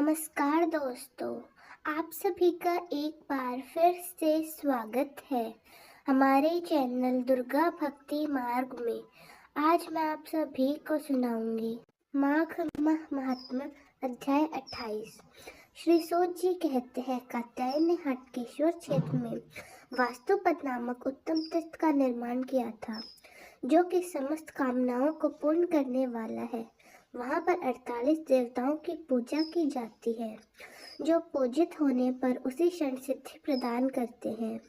नमस्कार दोस्तों, आप सभी का एक बार फिर से स्वागत है हमारे चैनल दुर्गा भक्ति मार्ग में। आज मैं आप सभी को सुनाऊंगी माघ माह महात्म्य अध्याय 28। श्री सूत जी कहते हैं, कात्यायन ने हटकेश्वर क्षेत्र में वास्तुपद नामक उत्तम तीर्थ का निर्माण किया था, जो कि समस्त कामनाओं को पूर्ण करने वाला है। वहाँ पर 48 देवताओं की पूजा की जाती है, जो पूजित होने पर उसी क्षण सिद्धि प्रदान करते हैं।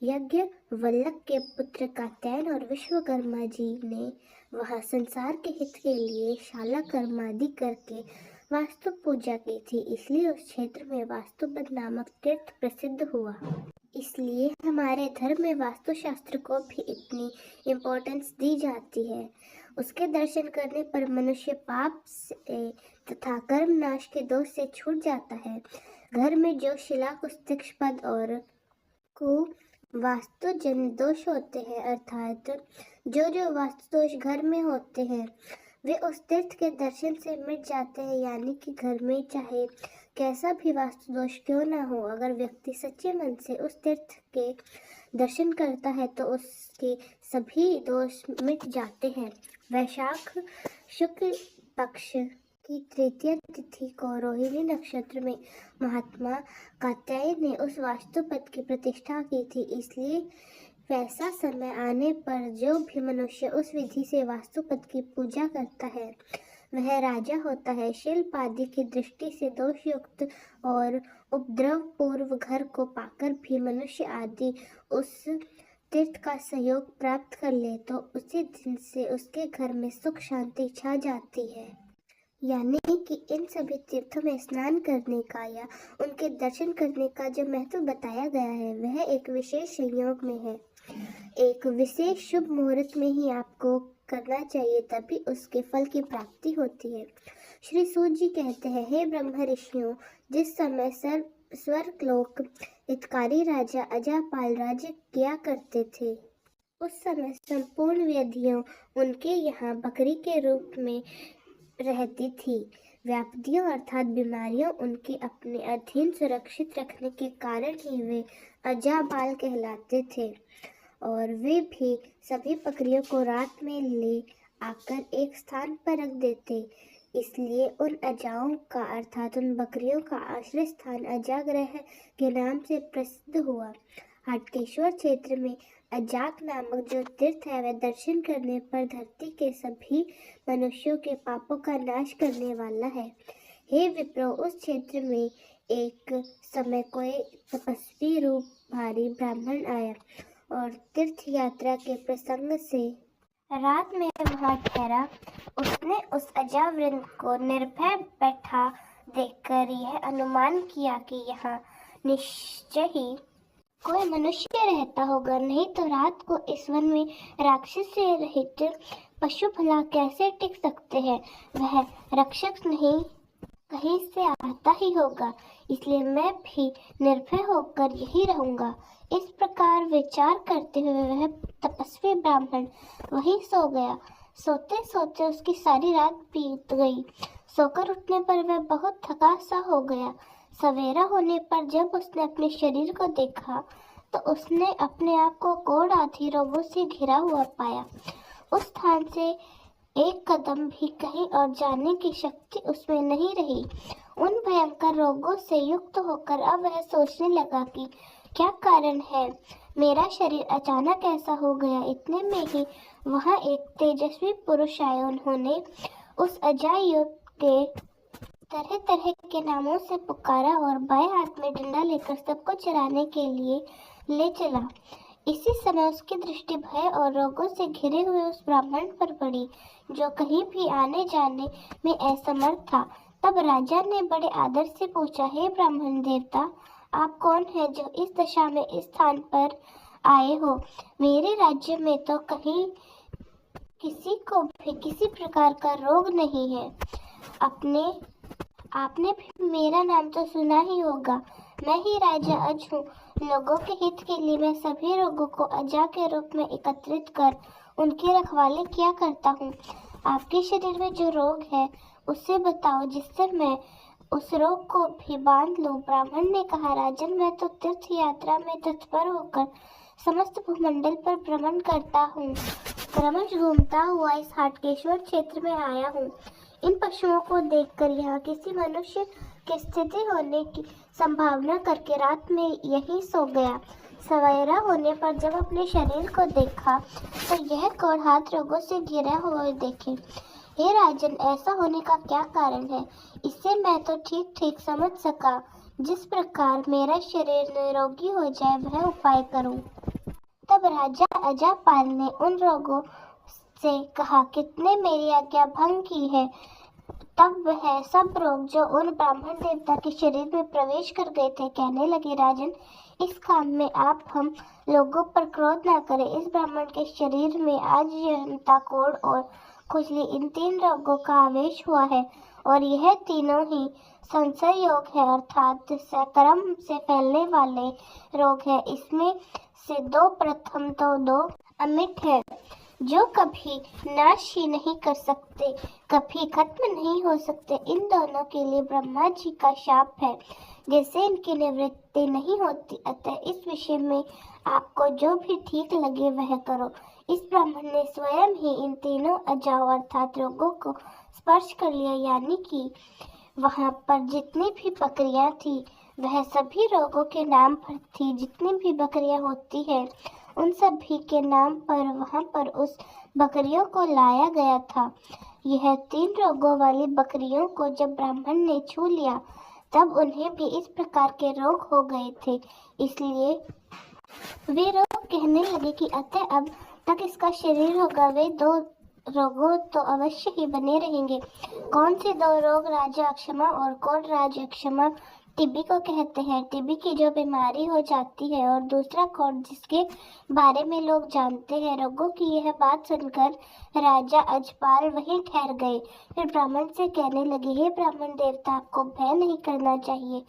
यज्ञ वल्लभ के पुत्र कात्यायन और विश्वकर्मा जी ने वहाँ संसार के हित के लिए शाला कर्मादि करके वास्तु पूजा की थी, इसलिए उस क्षेत्र में वास्तुपद नामक तीर्थ प्रसिद्ध हुआ। इसलिए हमारे धर्म में वास्तुशास्त्र को भी इतनी इम्पोर्टेंस दी जाती है। उसके दर्शन करने पर मनुष्य पाप से तथा कर्म नाश के दोष से छूट जाता है। घर में जो शिला कुस्तक्षपद और वास्तु जन दोष होते हैं, अर्थात जो वास्तु दोष घर में होते हैं, वे उस तीर्थ के दर्शन से मिट जाते हैं। यानी कि घर में चाहे कैसा भी वास्तु दोष क्यों ना हो, अगर व्यक्ति सच्चे मन से उस तीर्थ के दर्शन करता है तो उसके सभी दोष मिट जाते हैं। वैशाख शुक्ल पक्ष की तृतीय तिथि को रोहिणी नक्षत्र में महात्मा कात्यायन ने उस वास्तुपद की प्रतिष्ठा की थी। इसलिए वैसा समय आने पर जो भी मनुष्य उस विधि से वास्तुपद की पूजा करता है वह राजा होता है। शिल्प आदि की दृष्टि से दोषयुक्त और उपद्रव पूर्व घर को पाकर भी मनुष्य आदि उस तीर्थ का सहयोग प्राप्त कर ले तो उसी दिन से उसके घर में सुख शांति छा जाती है। यानी कि इन सभी तीर्थों में स्नान करने का या उनके दर्शन करने का जो महत्व बताया गया है वह एक विशेष संयोग में है। एक विशेष शुभ मुहूर्त में ही आपको करना चाहिए, तभी उसके फल की प्राप्ति होती है। श्री सूत जी कहते हैं, हे ब्रह्म ऋषियों, जिस समय स्वर्गलोक हितकारी राजा अजापाल राज्य किया करते थे, उस समय संपूर्ण व्याधियों उनके यहाँ बकरी के रूप में रहती थी। व्याधियों अर्थात बीमारियों उनके अपने अधीन सुरक्षित रखने के कारण ही वे अजाबाल कहलाते थे, और वे भी सभी बकरियों को रात में ले आकर एक स्थान पर रख देते। इसलिए उन अजाओं का अर्थात उन बकरियों का आश्रय स्थान अजागृह के नाम से प्रसिद्ध हुआ। हटकेश्वर क्षेत्र में अजाक नामक जो तीर्थ है वह दर्शन करने पर धरती के सभी मनुष्यों के पापों का नाश करने वाला है। हे विप्रो, उस क्षेत्र में एक समय कोई तपस्वी रूप भारी ब्राह्मण आया और तीर्थ यात्रा के प्रसंग से रात में वहां ठहरा। उसने उस अजावृंद को निर्भय बैठा देखकर यह अनुमान किया कि यहाँ निश्चय ही कोई मनुष्य रहता होगा, नहीं तो रात को इस वन में राक्षस से रहित पशु भला कैसे टिक सकते हैं। वह रक्षक नहीं कहीं से आता ही होगा, इसलिए मैं भी निर्भय होकर यही रहूंगा। इस प्रकार विचार करते हुए वह तपस्वी ब्राह्मण वहीं सो गया। सोते सोते उसकी सारी रात बीत गई। सोकर उठने पर वह बहुत थका सा हो गया। सवेरा होने पर जब उसने अपने शरीर को देखा तो उसने अपने आप को कोढ़ आदि रोगों से घिरा हुआ पाया। उस स्थान से एक कदम भी कहीं और जाने की शक्ति उसमें नहीं रही। उन भयंकर रोगों से युक्त होकर अब वह सोचने लगा कि क्या कारण है, मेरा शरीर अचानक ऐसा हो गया। इतने में ही वहां एक तेजस्वी पुरुष आए। उन्होंने उस अजायु के तरह तरह के नामों से पुकारा और बाएं हाथ में डंडा लेकर सबको चराने के लिए ले चला। इसी समय उसकी दृष्टि भय और रोगों से घिरे हुए उस ब्राह्मण पर पड़ी, जो कहीं भी आने जाने में असमर्थ था। तब राजा ने बड़े आदर से पूछा, हे ब्राह्मण देवता, आप कौन हैं जो इस दशा में इस स्थान पर आए हो? मेरे राज्य में तो कहीं किसी को भी किसी प्रकार का रोग नहीं है। आपने भी मेरा नाम तो सुना ही होगा। मैं ही राजा अज हूँ। लोगों के हित के लिए मैं सभी रोगों को अजा के रूप में एकत्रित कर उनकी रखवाली किया करता हूँ। आपके शरीर में जो रोग है उसे बताओ, जिससे मैं उस रोग को भी बांध लो। ब्राह्मण ने कहा, राजन, मैं तो तीर्थ यात्रा में तत्पर होकर समस्त भूमंडल पर भ्रमण करता हूँ। क्रमश घूमता हुआ इस हाटकेश्वर क्षेत्र में आया हूँ। इन पशुओं को देखकर यहाँ किसी मनुष्य की स्थिति होने की संभावना करके रात में यहीं सो गया। सवेरा होने पर जब अपने शरीर को देखा तो यह कोढ़ हाथ रोगों से घिरा हुआ देखे। हे राजन, ऐसा होने का क्या कारण है? इससे मैं तो ठीक ठीक समझ सका। जिस प्रकार मेरा शरीर निरोगी हो जाए वह उपाय करूं। तब राजा अजापाल ने उन रोगों से कहा, कितने मेरी आज्ञा भंग की है। तब वह सब रोग जो उन ब्राह्मण देवता के शरीर में प्रवेश कर गए थे कहने लगे, राजन, इस काम में आप हम लोगों पर क्रोध न करें। इस ब्राह्मण के शरीर में आज यंता, कोढ़ और खुजली, इन 3 रोगों का आवेश हुआ है और यह तीनों ही संसर्ग योग है, अर्थात संक्रम से फैलने वाले रोग है। इसमें से 2 प्रथम तो 2 अमिट है, जो कभी नाश ही नहीं कर सकते, कभी खत्म नहीं हो सकते। इन दोनों के लिए ब्रह्मा जी का शाप है, जैसे इनकी निवृत्ति नहीं होती। अतः इस विषय में आपको जो भी ठीक लगे वह करो। इस ब्राह्मण ने स्वयं ही इन तीनों अजाओ अर्थात रोगों को स्पर्श कर लिया, यानी कि वहां पर जितनी भी बकरियां थी वह सभी रोगों के नाम पर थी। जितनी भी बकरियां होती है उन सभी के नाम पर वहां पर उस बकरियों को लाया गया था। यह 3 रोगों वाली बकरियों को जब ब्राह्मण ने छू लिया तब उन्हें भी इस प्रकार के रोग हो गए थे। इसलिए वे रोग कहने लगे कि अतः अब तक इसका शरीर होगा। वे 2 रोगों तो अवश्य ही बने रहेंगे। कौन से 2 रोग? राजा अक्षमा और कोढ़ राज अक्षमा टीबी को कहते हैं। टीबी की जो बीमारी हो जाती है, और दूसरा कोढ़ जिसके बारे में लोग जानते हैं। रोगों की यह बात सुनकर राजा अजपाल वहीं ठहर गए। फिर ब्राह्मण से कहने लगे, हे ब्राह्मण देवता, आपको भय नहीं करना चाहिए।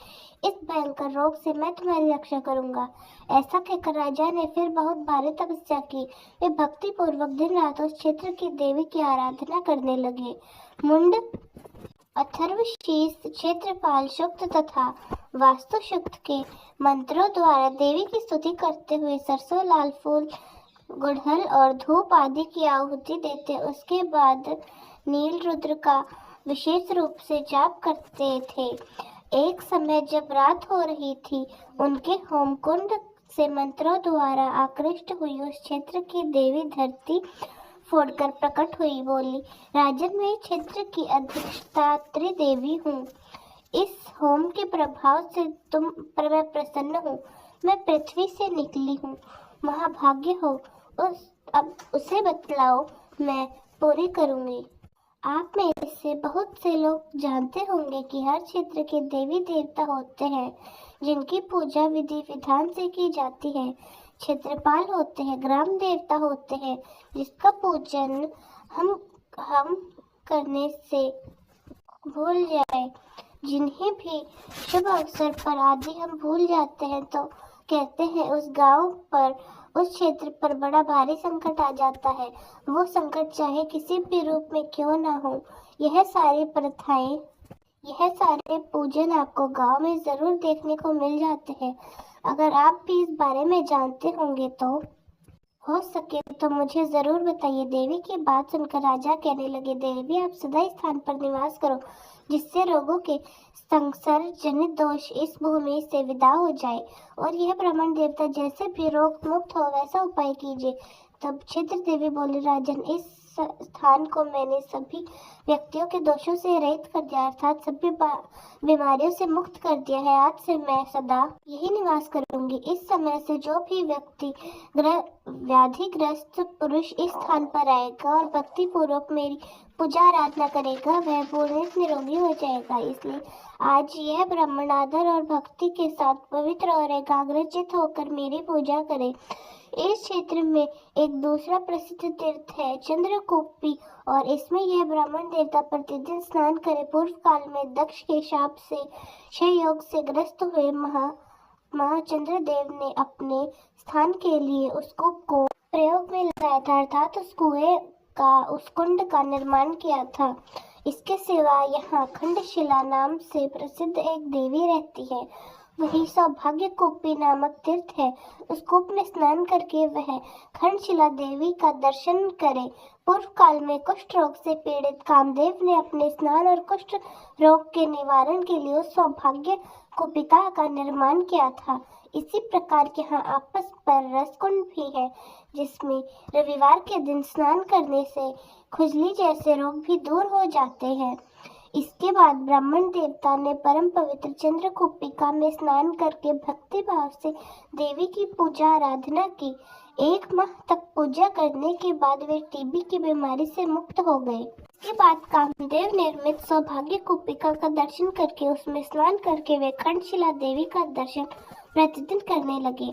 इस भयंकर रोग से मैं तुम्हारी रक्षा करूंगा। ऐसा कहकर राजा ने फिर बहुत भारी तपस्या की। वे भक्ति पूर्वक दिन रात उस क्षेत्र की देवी की आराधना करने लगे। मुंड, अथर्वशीष, क्षेत्रपाल शुक्त तथा वास्तु शुक्त के मंत्रों द्वारा देवी की स्तुति करते हुए सरसों, लाल फूल, गुड़हल और धूप आदि की आहुति देते। उसके बाद नील रुद्र का विशेष रूप से जाप करते थे। एक समय जब रात हो रही थी, उनके होमकुंड से मंत्रों द्वारा आकृष्ट हुई उस क्षेत्र की देवी धरती फोड़कर प्रकट हुई। बोली, राजन, मैं इस क्षेत्र की अधिष्ठात्री देवी हूँ। इस होम के प्रभाव से तुम पर मैं प्रसन्न हूँ। मैं पृथ्वी से निकली हूँ। महाभाग्य हो, अब उसे बतलाओ, मैं पूरी करूँगी। आप में से बहुत से लोग जानते होंगे कि हर क्षेत्र के देवी देवता होते हैं जिनकी पूजा विधि विधान से की जाती है। क्षेत्रपाल होते हैं, ग्राम देवता होते हैं जिसका पूजन हम करने से भूल जाए। जिन्हें भी शुभ अवसर पर आदि हम भूल जाते हैं तो कहते हैं उस गांव पर, उस क्षेत्र पर बड़ा भारी संकट आ जाता है। वो संकट चाहे किसी भी रूप में क्यों ना हो। यह सारी प्रथाएं, यह सारे पूजन आपको गांव में जरूर देखने को मिल जाते हैं। अगर आप भी इस बारे में जानते होंगे तो हो सके तो मुझे जरूर बताइए। देवी की बात सुनकर राजा कहने लगे, देवी, आप सदा इस स्थान पर निवास करो जिससे रोगों के संसर्ग जनित दोष इस भूमि से विदा हो जाए और यह ब्राह्मण देवता जैसे भी रोग मुक्त हो वैसा उपाय कीजिए। तब क्षेत्र देवी बोले, राजन, इस स्थान को मैंने सभी व्यक्तियों के दोषों से रहित कर दिया, अर्थात सभी बीमारियों से मुक्त कर दिया है। आज से मैं सदा यही निवास करूंगी। इस समय से जो भी व्यक्ति व्याधिग्रस्त पुरुष इस स्थान पर आएगा और भक्ति पूर्वक मेरी पूजा आराधना करेगा वह पूर्ण निरोगी हो जाएगा। इसलिए आज यह ब्राह्मण आदर और भक्ति के साथ पवित्र और एकाग्रचित होकर मेरी पूजा करे। इस क्षेत्र में एक दूसरा प्रसिद्ध तीर्थ है चंद्रकूपी, और इसमें यह ब्राह्मण देवता प्रतिदिन स्नान करे। पूर्व काल में दक्ष के शाप से क्षय योग से ग्रस्त हुए महाचंद्र देव ने अपने स्थान के लिए उस कूप को प्रयोग में लाया था, अर्थात उस कुएं का, उस कुंड का निर्माण किया था। इसके सिवा यहाँ खंडशिला नाम से प्रसिद्ध एक देवी रहती है। वही सौभाग्य कूपी नामक तीर्थ है। उस कूप में स्नान करके वह खंडशिला देवी का दर्शन करे। पूर्व काल में कुष्ठ रोग से पीड़ित कामदेव ने अपने स्नान और कुष्ठ रोग के निवारण के लिए उस सौभाग्य कूपिका का निर्माण किया था। इसी प्रकार यहाँ आपस पर रसकुंड भी है, जिसमें रविवार के दिन स्नान करने से खुजली जैसे रोग भी दूर हो जाते हैं। इसके बाद ब्राह्मण देवता ने परम पवित्र चंद्रकूपिका में स्नान करके भक्ति भाव से देवी की पूजा आराधना की। 1 माह तक पूजा करने के बाद वे टीबी की बीमारी से मुक्त हो गए। इसके बाद कामदेव निर्मित सौभाग्य कूपिका का दर्शन करके उसमें स्नान करके वे खंडशिला देवी का दर्शन प्रतिदिन करने लगे।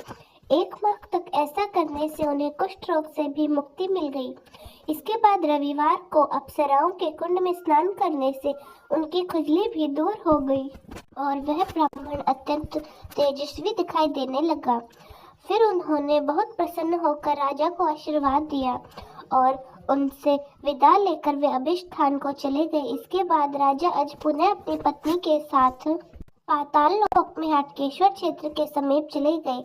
1 माह तक ऐसा करने से उन्हें कुष्ठ रोग से भी मुक्ति मिल गई। इसके बाद रविवार को अप्सराओं के कुंड में स्नान करने से उनकी खुजली भी दूर हो गई और वह ब्राह्मण अत्यंत तेजस्वी दिखाई देने लगा। फिर उन्होंने बहुत प्रसन्न होकर राजा को आशीर्वाद दिया और उनसे विदा लेकर वे अभिष्ट स्थान को चले गए। इसके बाद राजा अज पुनः अपनी पत्नी के साथ पाताल लोक में हाटकेश्वर क्षेत्र के समीप चले गए।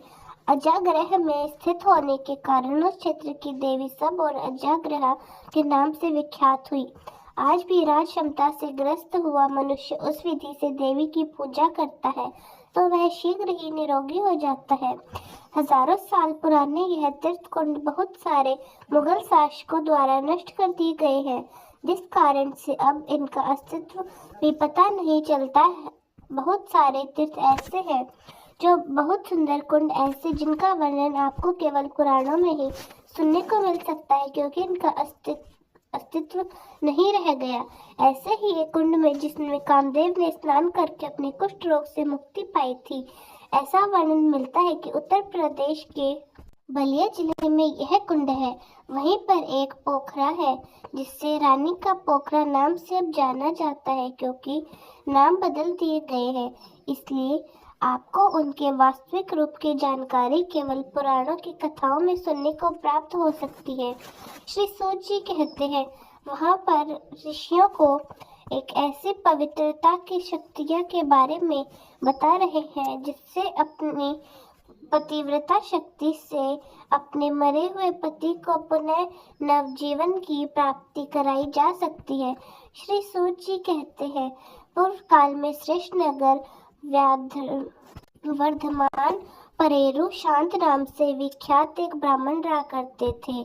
अजाग्रह में स्थित होने के कारण उस क्षेत्र की देवी सब और अजाग्रह के नाम से विख्यात हुई। आज भी राज क्षमता से ग्रस्त हुआ मनुष्य उस विधि से देवी की पूजा करता है तो वह शीघ्र ही निरोगी हो जाता है। हजारों साल पुराने यह तीर्थ कुंड बहुत सारे मुगल शासकों द्वारा नष्ट कर दिए गए हैं, जिस कारण से अब इनका अस्तित्व भी पता नहीं चलता है। बहुत सारे तीर्थ ऐसे हैं जो बहुत सुंदर कुंड ऐसे जिनका वर्णन आपको केवल पुराणों में ही सुनने को मिल सकता है, क्योंकि इनका अस्तित्व नहीं रह गया। ऐसे ही एक कुंड में जिसमें कामदेव ने स्नान करके अपने कुष्ठ रोग से मुक्ति पाई थी, ऐसा वर्णन मिलता है कि उत्तर प्रदेश के बलिया जिले में यह कुंड है। वहीं पर एक पोखरा है जिससे रानी का पोखरा नाम से अब जाना जाता है, क्योंकि नाम बदल दिए गए हैं। इसलिए आपको उनके वास्तविक रूप की जानकारी केवल पुराणों की कथाओं में सुनने को प्राप्त हो सकती है। श्री सूत जी कहते हैं, वहाँ पर ऋषियों को एक ऐसी पवित्रता की शक्तियाँ के बारे में बता रहे हैं जिससे अपनी पतिव्रता शक्ति से अपने मरे हुए पति को पुनः नवजीवन की प्राप्ति कराई जा सकती है। श्री सूत जी कहते हैं, पूर्व काल में श्रेष्ठ नगर वर्धमान परेरु शांत नाम से विख्यात एक ब्राह्मण रहा करते थे।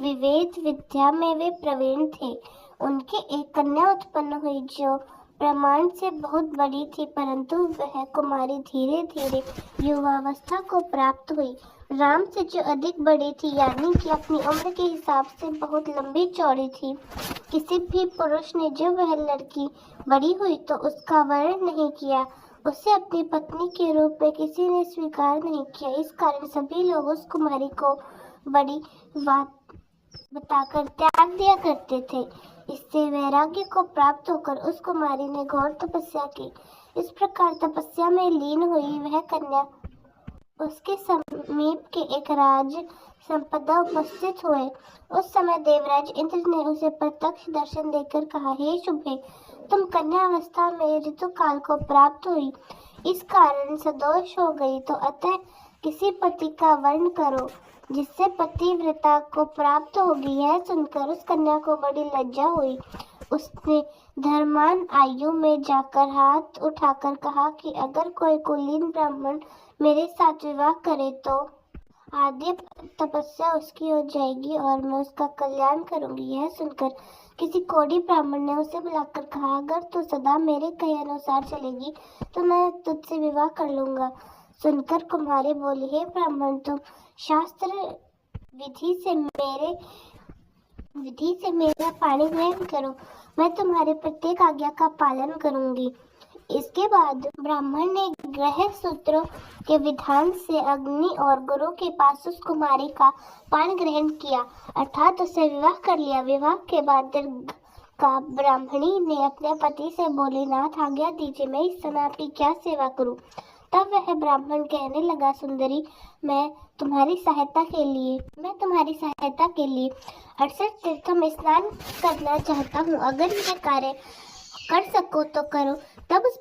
विवेद विद्या में वे प्रवीण थे। उनके एक कन्या उत्पन्न हुई जो प्रमाण से बहुत बड़ी थी, परंतु वह कुमारी धीरे धीरे युवावस्था को प्राप्त हुई। राम से जो अधिक बड़ी थी, यानी कि अपनी उम्र के हिसाब से बहुत लंबी चौड़ी थी। किसी भी पुरुष ने जब वह लड़की बड़ी हुई तो उसका वर्ण नहीं किया, उसे अपनी पत्नी के रूप में किसी ने स्वीकार नहीं किया। इस कारण सभी लोग उस कुमारी को बड़ी बात बताकर त्याग दिया करते थे। इससे वैराग्य को प्राप्त होकर उस कुमारी ने घोर तपस्या की। इस प्रकार तपस्या में लीन हुई वह कन्या उसके समीप के एक राज संपदा उपस्थित हुए। उस समय देवराज इंद्र ने उसे प्रत्यक्ष दर्शन देकर कहा, हे शुभे, तुम कन्या अवस्था में ऋतु काल को प्राप्त हुई, इस कारण सदोष हो गई, तो अतः किसी पति का वर्ण करो जिससे पतिव्रता को प्राप्त होगी। यह सुनकर उस कन्या को बड़ी लज्जा हुई। उसने धर्मान आयु में जाकर हाथ उठाकर कहा कि अगर कोई कुलीन ब्राह्मण मेरे साथ विवाह करे तो आद्य तपस्या उसकी हो जाएगी और मैं उसका कल्याण करूंगी। यह सुनकर किसी कोढ़ी ब्राह्मण ने उसे बुलाकर कहा, अगर तू सदा मेरे कहे अनुसार चलेगी तो मैं तुझसे विवाह कर लूंगा। सुनकर कुमारी बोली, हे ब्राह्मण, तुम शास्त्र विधि से मेरा पाणी ग्रहण करो, मैं तुम्हारे प्रत्येक आज्ञा का पालन करूंगी। इसके बाद ब्राह्मण ने ग्रह सूत्रों के विधान से अग्नि और गुरु के पास उस कुमारी का पान ग्रहण किया, अर्थात उसे विवाह कर लिया। विवाह के बाद दीर्घ का ब्राह्मणी ने अपने पति से बोली, नाथ आज्ञा दीजिए, मैं इस समय आपकी क्या सेवा करूं। तब वह ब्राह्मण कहने लगा, सुंदरी, मैं तुम्हारी सहायता के लिए 68 तीर्थों में स्नान करना चाहता हूँ, अगर यह कार्य कर सको तो करो। तब उस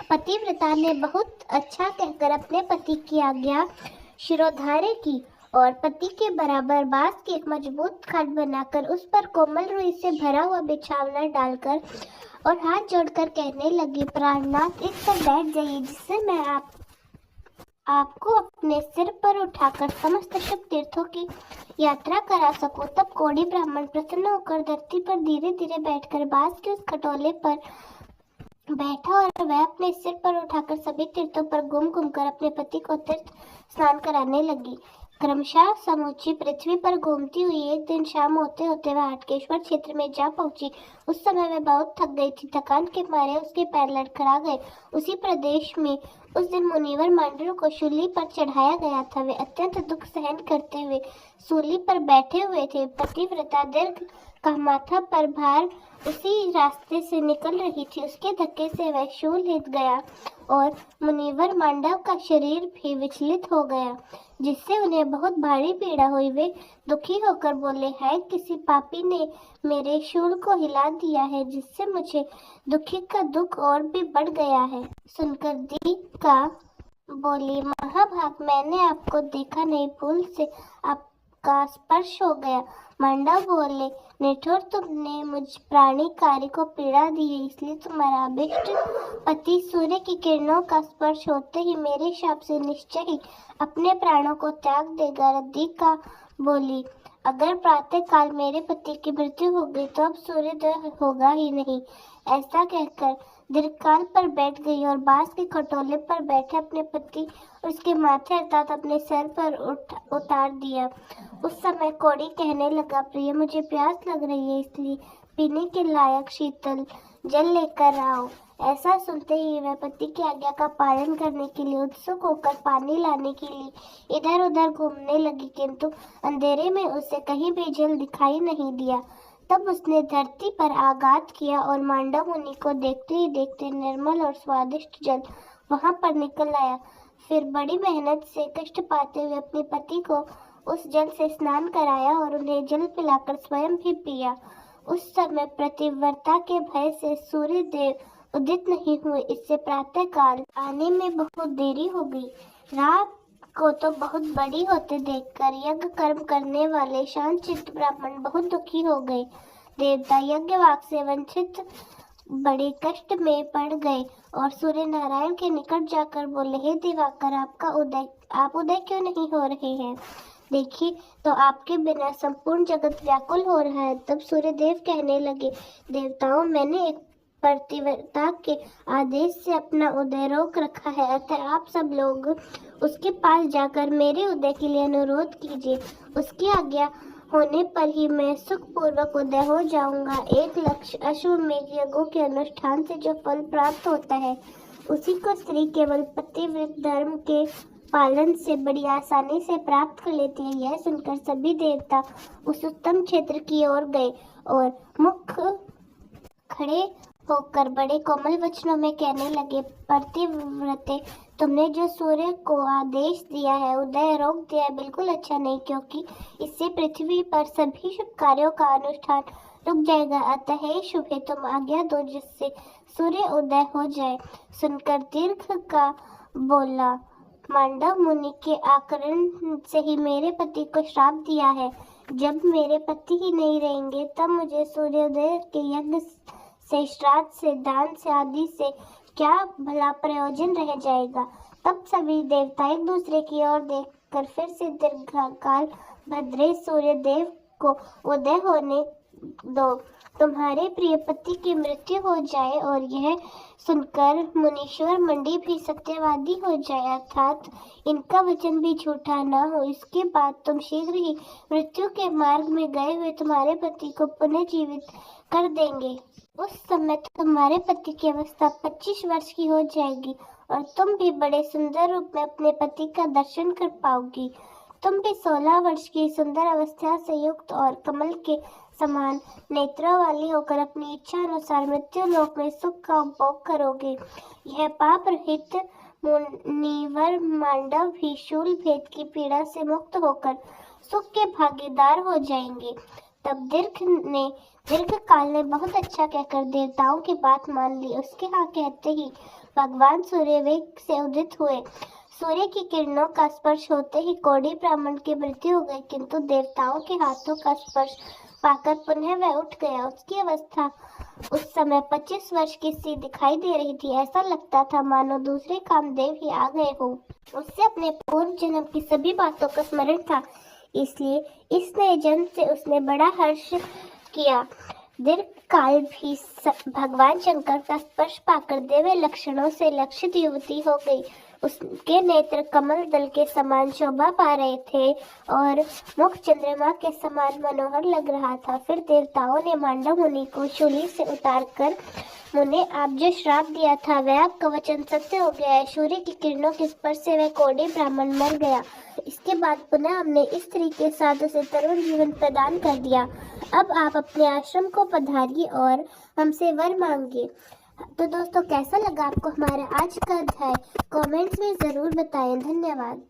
पतिव्रता ने बहुत अच्छा कहकर अपने पति की आज्ञा शिरोधार्य की और पति के बराबर बांस की एक मजबूत खाट बनाकर उस पर कोमल रुई से भरा हुआ बिछावना डालकर और हाथ जोड़कर कहने लगी, प्राणनाथ इस पर बैठ जाइए, जिससे मैं आपको अपने सिर पर उठाकर समस्त शुभ तीर्थों की यात्रा करा सकूं। तब कोढ़ी ब्राह्मण प्रसन्न होकर धरती पर धीरे धीरे बैठकर बांस के उस खटोले पर बैठा और वह अपने सिर पर उठाकर सभी तीर्थों पर घूम घूमकर अपने पति को तीर्थ स्नान कराने लगी। क्रमशः समूची पृथ्वी पर घूमती हुई एक दिन शाम होते होते वह हाटकेश्वर क्षेत्र में जा पहुंची। उस समय वह बहुत थक गई थी, थकान के मारे उसके पैर लड़खड़ा गए। उसी प्रदेश में उस दिन मुनिवर मांडू को शूली पर चढ़ाया गया था। वे अत्यंत दुख सहन करते हुए सूली पर बैठे हुए थे। पतिव्रता दीर्घ का माथा पर भार उसी रास्ते से निकल रही थी। उसके धक्के से वह शूल हिल गया और मुनिवर मांडव का शरीर भी विचलित हो गया, जिससे उन्हें बहुत भारी पीड़ा हुई। वे दुखी होकर बोले, हाय, किसी पापी ने मेरे शूल को हिला दिया है, जिससे मुझे दुखी का दुख और भी बढ़ गया है। सुनकर दीका बोली, महाभाग, मैंने आपको देखा नहीं, भूल से आपका स्पर्श हो गया। मांडव बोले, निठुर, तुमने मुझ प्राणीकारी को पीड़ा दी है, इसलिए तुम्हारा अभिष्ट पति सूर्य की किरणों का स्पर्श होते ही मेरे शाप से निश्चय ही अपने प्राणों को त्याग देगा। दीका बोली, अगर प्रातः काल मेरे पति की मृत्यु हो गई तो अब सूर्योदय होगा ही नहीं। ऐसा कहकर दीर्घकाल पर बैठ गई और बांस के खटोले पर बैठे अपने पति और उसके माथे अर्थात अपने सर पर उतार दिया। उस समय कोढ़ी कहने लगा, प्रिय, मुझे प्यास लग रही है, इसलिए पीने के लायक शीतल जल लेकर आओ। ऐसा सुनते ही वह पति की आज्ञा का पालन करने के लिए उत्सुक होकर पानी लाने के लिए इधर उधर घूमने लगी, किंतु अंधेरे में उसे कहीं भी जल दिखाई नहीं दिया। तब उसने धरती पर आघात किया और मांडव मुनि को देखते ही देखते निर्मल और स्वादिष्ट जल वहां पर निकल आया। फिर बड़ी मेहनत से कष्ट पाते हुए अपने पति को उस जल से स्नान कराया और उन्हें जल पिलाकर स्वयं भी पिया। उस समय पतिव्रता के भय से सूर्य देव उदित नहीं हुए, इससे प्रातः काल आने में बहुत देरी हो गई। रात को तो बहुत बड़ी होते देखकर यज्ञ कर्म करने वाले शांत चित्त ब्राह्मण बहुत दुखी हो गए। देवता यज्ञ वाक से वंचित बड़े कष्ट में पड़ गए और सूर्य नारायण के निकट जाकर बोले, हे दिवाकर, आप उदय क्यों नहीं हो रहे हैं? देखिए तो आपके बिना संपूर्ण जगत व्याकुल हो रहा है। तब सूर्य देव कहने लगे, देवताओं, मैंने एक पतिव्रता के आदेश से अपना उदय रोक रखा है, अतः आप सब लोग उसके पास जाकर मेरे उदय के लिए अनुरोध कीजिए। उसकी आज्ञा होने पर ही मैं सुख पूर्वक उदय हो जाऊंगा। 1,00,000 अश्वमेध यज्ञों के अनुष्ठान से जो फल प्राप्त होता है, उसी को स्त्री केवल पतिव्रत धर्म के पालन से बड़ी आसानी से प्राप्त कर लेती है। यह सुनकर सभी देवता उस उत्तम क्षेत्र की ओर गए और मुख खड़े होकर बड़े कोमल वचनों में कहने लगे, पतिव्रते, तुमने जो सूर्य को आदेश दिया है, उदय रोक दिया है, बिल्कुल अच्छा नहीं, क्योंकि इससे पृथ्वी पर सभी शुभ कार्यों का अनुष्ठान रुक जाएगा। अतः हे शुभे, तुम आज्ञा दो जिससे सूर्य उदय हो जाए। सुनकर दीर्घ का बोला, मांडव मुनि के आकरण से ही मेरे पति को श्राप दिया है। जब मेरे पति ही नहीं रहेंगे तब मुझे सूर्योदय के यज्ञ से, श्राद्ध से, दान से आदि से क्या भला प्रयोजन रह जाएगा। तब सभी देवता एक दूसरे की ओर देखकर फिर से दीर्घकाल भद्रे सूर्य देव को उदय होने दो, तुम्हारे प्रिय पति की मृत्यु हो जाए और यह सुनकर मुनीश्वर मंडी भी सत्यवादी हो जाए, अर्थात इनका वचन भी झूठा न हो। इसके बाद तुम शीघ्र ही मृत्यु के मार्ग में गए हुए तुम्हारे पति को पुनः जीवित कर देंगे। उस समय तुम्हारे पति की अवस्था 25 वर्ष की हो जाएगी और तुम भी बड़े सुंदर रूप में अपने पति का दर्शन कर पाओगी। तुम भी 16 वर्ष की सुंदर अवस्था से युक्त और कमल के समान नेत्रों वाली होकर अपनी इच्छा अनुसार मृत्यु लोक में सुख का उपभोग करोगे। यह पाप रहित मुनिवर मांडव भी शूल भेद की पीड़ा से मुक्त होकर सुख के भागीदार हो जाएंगे। तब दीर्घकाल ने बहुत अच्छा कहकर देवताओं की बात मान ली। उसके हाँ कहते ही भगवान सूर्य वेग से उदित हुए। सूर्य की किरणों का स्पर्श होते ही कोढ़ी ब्राह्मण की मृत्यु हो गई, किंतु देवताओं के हाथों का स्पर्श पाकर पुनः वह उठ गया। उसकी अवस्था उस समय 25 वर्ष की सी दिखाई दे रही थी। ऐसा लगता था मानो दूसरे कामदेव ही आ गए हो। उससे अपने पूर्व जन्म की सभी बातों का स्मरण था, इसलिए इस नए जन्म से उसने बड़ा हर्ष किया। दीर्घ काल भी भगवान शंकर का स्पर्श पाकर दिव्य लक्षणों से लक्षित युवती हो गई। उसके नेत्र कमल दल के समान शोभा पा रहे थे और मुख चंद्रमा के समान मनोहर लग रहा था। फिर देवताओं ने मांडव मुनि को शूली से उतारकर मुने आप जो श्राप दिया था वह आपका वचन सत्य हो गया है। सूर्य की किरणों के स्पर्श से वह कोढ़ी ब्राह्मण मर गया। इसके बाद पुनः हमने इस स्त्री के साथ उसे तरुण जीवन प्रदान कर दिया। अब आप अपने आश्रम को पधारिए और हमसे वर मांगिए। तो दोस्तों, कैसा लगा आपको हमारा आज का अध्याय? कमेंट्स में जरूर बताएं। धन्यवाद।